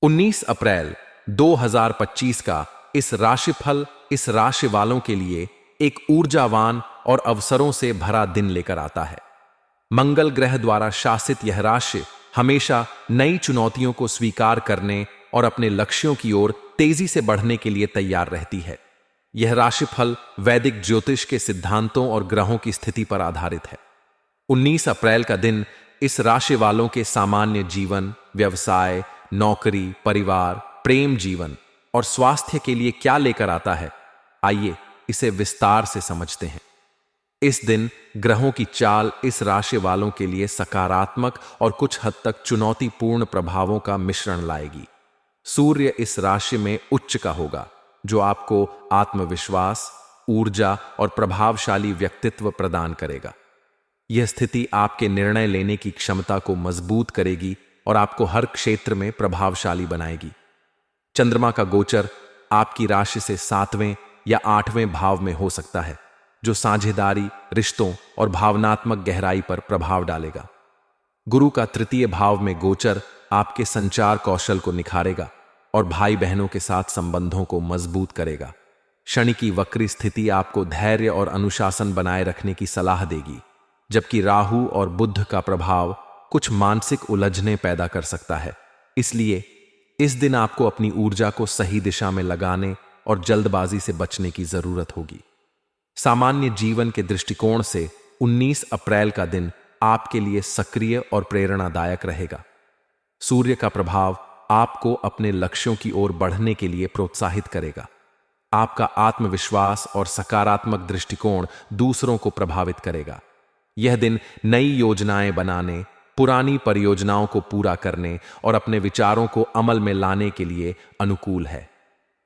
19 अप्रैल 2025 का इस राशिफल इस राशि वालों के लिए एक ऊर्जावान और अवसरों से भरा दिन लेकर आता है। मंगल ग्रह द्वारा शासित यह राशि हमेशा नई चुनौतियों को स्वीकार करने और अपने लक्ष्यों की ओर तेजी से बढ़ने के लिए तैयार रहती है। यह राशिफल वैदिक ज्योतिष के सिद्धांतों और ग्रहों की स्थिति पर आधारित है। 19 अप्रैल का दिन इस राशि वालों के सामान्य जीवन, व्यवसाय, नौकरी, परिवार, प्रेम जीवन और स्वास्थ्य के लिए क्या लेकर आता है, आइए इसे विस्तार से समझते हैं। इस दिन ग्रहों की चाल इस राशि वालों के लिए सकारात्मक और कुछ हद तक चुनौतीपूर्ण प्रभावों का मिश्रण लाएगी। सूर्य इस राशि में उच्च का होगा, जो आपको आत्मविश्वास, ऊर्जा और प्रभावशाली व्यक्तित्व प्रदान करेगा। यह स्थिति आपके निर्णय लेने की क्षमता को मजबूत करेगी और आपको हर क्षेत्र में प्रभावशाली बनाएगी। चंद्रमा का गोचर आपकी राशि से 7वें या 8वें भाव में हो सकता है, जो साझेदारी, रिश्तों और भावनात्मक गहराई पर प्रभाव डालेगा। गुरु का तृतीय भाव में गोचर आपके संचार कौशल को निखारेगा और भाई बहनों के साथ संबंधों को मजबूत करेगा। शनि की वक्री स्थिति आपको धैर्य और अनुशासन बनाए रखने की सलाह देगी, जबकि राहु और बुध का प्रभाव कुछ मानसिक उलझनें पैदा कर सकता है। इसलिए इस दिन आपको अपनी ऊर्जा को सही दिशा में लगाने और जल्दबाजी से बचने की जरूरत होगी। सामान्य जीवन के दृष्टिकोण से 19 अप्रैल का दिन आपके लिए सक्रिय और प्रेरणादायक रहेगा। सूर्य का प्रभाव आपको अपने लक्ष्यों की ओर बढ़ने के लिए प्रोत्साहित करेगा। आपका आत्मविश्वास और सकारात्मक दृष्टिकोण दूसरों को प्रभावित करेगा। यह दिन नई योजनाएं बनाने, पुरानी परियोजनाओं को पूरा करने और अपने विचारों को अमल में लाने के लिए अनुकूल है।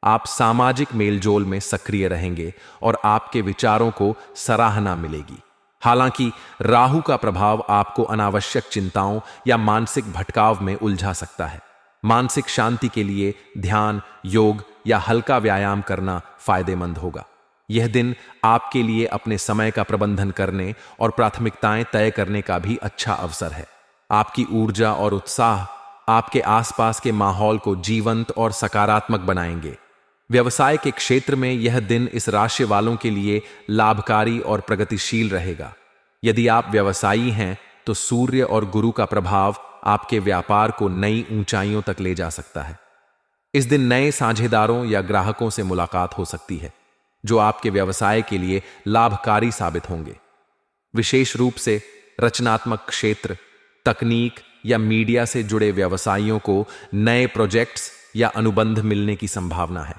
आप सामाजिक मेलजोल में सक्रिय रहेंगे और आपके विचारों को सराहना मिलेगी। हालांकि राहु का प्रभाव आपको अनावश्यक चिंताओं या मानसिक भटकाव में उलझा सकता है। मानसिक शांति के लिए ध्यान, योग या हल्का व्यायाम करना फायदेमंद होगा। यह दिन आपके लिए अपने समय का प्रबंधन करने और प्राथमिकताएं तय करने का भी अच्छा अवसर है। आपकी ऊर्जा और उत्साह आपके आसपास के माहौल को जीवंत और सकारात्मक बनाएंगे। व्यवसाय के क्षेत्र में यह दिन इस राशि वालों के लिए लाभकारी और प्रगतिशील रहेगा। यदि आप व्यवसायी हैं तो सूर्य और गुरु का प्रभाव आपके व्यापार को नई ऊंचाइयों तक ले जा सकता है। इस दिन नए साझेदारों या ग्राहकों से मुलाकात हो सकती है, जो आपके व्यवसाय के लिए लाभकारी साबित होंगे। विशेष रूप से रचनात्मक क्षेत्र, तकनीक या मीडिया से जुड़े व्यवसायियों को नए प्रोजेक्ट्स या अनुबंध मिलने की संभावना है।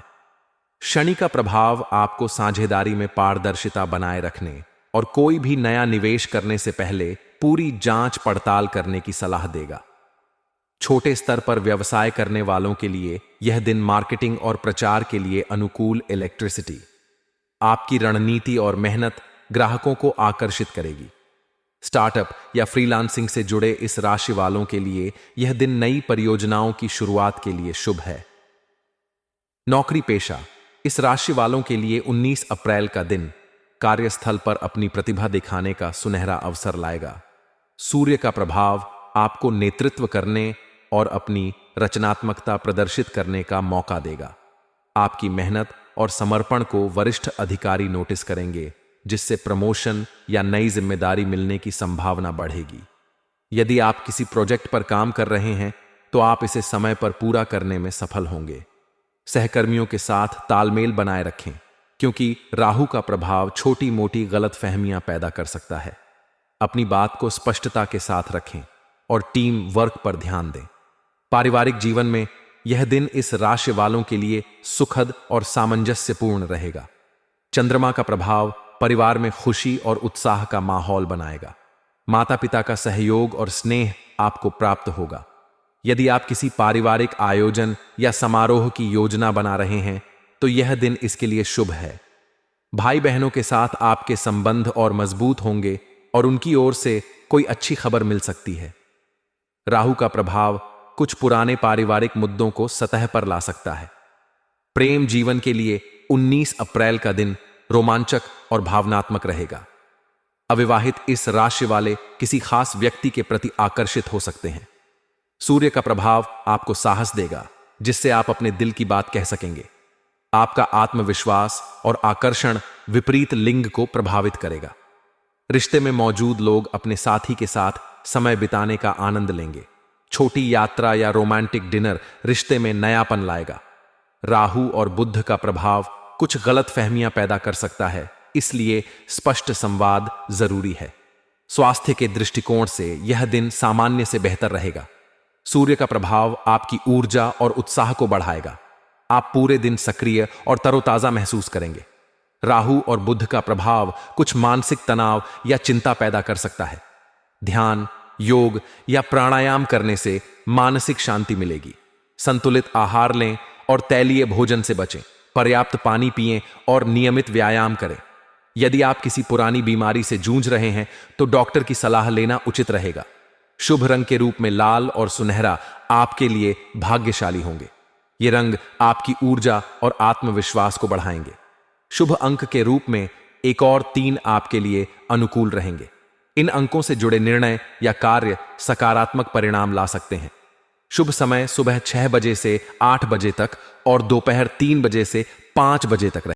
शनि का प्रभाव आपको साझेदारी में पारदर्शिता बनाए रखने और कोई भी नया निवेश करने से पहले पूरी जांच पड़ताल करने की सलाह देगा। छोटे स्तर पर व्यवसाय करने वालों के लिए यह दिन मार्केटिंग और प्रचार के लिए अनुकूल इलेक्ट्रिसिटी। आपकी रणनीति और मेहनत ग्राहकों को आकर्षित करेगी। स्टार्टअप या फ्रीलांसिंग से जुड़े इस राशि वालों के लिए यह दिन नई परियोजनाओं की शुरुआत के लिए शुभ है। नौकरी पेशा इस राशि वालों के लिए 19 अप्रैल का दिन कार्यस्थल पर अपनी प्रतिभा दिखाने का सुनहरा अवसर लाएगा। सूर्य का प्रभाव आपको नेतृत्व करने और अपनी रचनात्मकता प्रदर्शित करने का मौका देगा। आपकी मेहनत और समर्पण को वरिष्ठ अधिकारी नोटिस करेंगे, जिससे प्रमोशन या नई जिम्मेदारी मिलने की संभावना बढ़ेगी। यदि आप किसी प्रोजेक्ट पर काम कर रहे हैं तो आप इसे समय पर पूरा करने में सफल होंगे। सहकर्मियों के साथ तालमेल बनाए रखें, क्योंकि राहु का प्रभाव छोटी मोटी गलतफहमियां पैदा कर सकता है। अपनी बात को स्पष्टता के साथ रखें और टीम वर्क पर ध्यान दें। पारिवारिक जीवन में यह दिन इस राशि वालों के लिए सुखद और सामंजस्यपूर्ण रहेगा। चंद्रमा का प्रभाव परिवार में खुशी और उत्साह का माहौल बनाएगा। माता पिता का सहयोग और स्नेह आपको प्राप्त होगा। यदि आप किसी पारिवारिक आयोजन या समारोह की योजना बना रहे हैं तो यह दिन इसके लिए शुभ है। भाई बहनों के साथ आपके संबंध और मजबूत होंगे और उनकी ओर से कोई अच्छी खबर मिल सकती है। राहु का प्रभाव कुछ पुराने पारिवारिक मुद्दों को सतह पर ला सकता है। प्रेम जीवन के लिए 19 अप्रैल का दिन रोमांचक और भावनात्मक रहेगा। अविवाहित इस राशि वाले किसी खास व्यक्ति के प्रति आकर्षित हो सकते हैं। सूर्य का प्रभाव आपको साहस देगा जिससे आप अपने दिल की बात कह सकेंगे। आपका आत्मविश्वास और आकर्षण विपरीत लिंग को प्रभावित करेगा। रिश्ते में मौजूद लोग अपने साथी के साथ समय बिताने का आनंद लेंगे। छोटी यात्रा या रोमांटिक डिनर रिश्ते में नयापन लाएगा। राहु और बुध का प्रभाव कुछ गलत फहमियां पैदा कर सकता है, इसलिए स्पष्ट संवाद जरूरी है। स्वास्थ्य के दृष्टिकोण से यह दिन सामान्य से बेहतर रहेगा। सूर्य का प्रभाव आपकी ऊर्जा और उत्साह को बढ़ाएगा। आप पूरे दिन सक्रिय और तरोताजा महसूस करेंगे। राहु और बुध का प्रभाव कुछ मानसिक तनाव या चिंता पैदा कर सकता है। ध्यान, योग या प्राणायाम करने से मानसिक शांति मिलेगी। संतुलित आहार लें और तैलीय भोजन से बचें। पर्याप्त पानी पिएं और नियमित व्यायाम करें। यदि आप किसी पुरानी बीमारी से जूझ रहे हैं तो डॉक्टर की सलाह लेना उचित रहेगा। शुभ रंग के रूप में लाल और सुनहरा आपके लिए भाग्यशाली होंगे। ये रंग आपकी ऊर्जा और आत्मविश्वास को बढ़ाएंगे। शुभ अंक के रूप में 1 और 3 आपके लिए अनुकूल रहेंगे। इन अंकों से जुड़े निर्णय या कार्य सकारात्मक परिणाम ला सकते हैं। शुभ समय सुबह 6 बजे से 8 बजे तक और दोपहर 3 बजे से 5 बजे तक रहेगा।